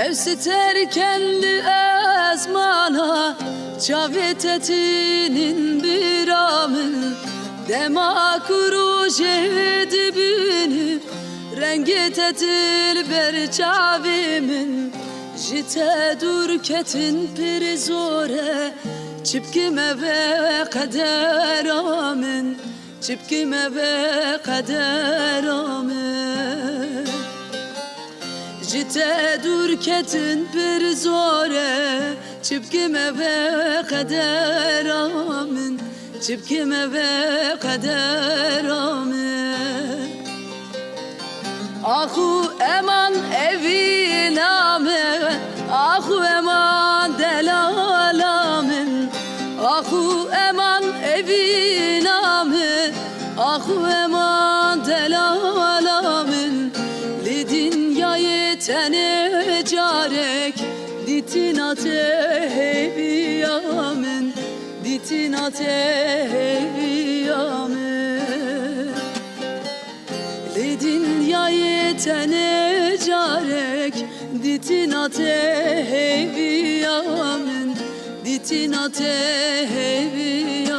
Evsiter kendi ezmana Çavetetinin bir amın Dema kuru şehidi bünü Rengi tetil ber çavimin Jite dur ketin prizore Çipkime ve kader amin Çipkime ve kader amin Jite dur ketin prizore Çipkime ve kader amin Çipkime ve kader amin Ahu eman eviname Ahu eman delalamin Ahu eman eviname Ahu eman delalamin Li dünyayı tene carek Ditinate heviyamin Ditinate heviyamin Li dünyayı tene carek Ditinate heviyamin Ditinate heviyamin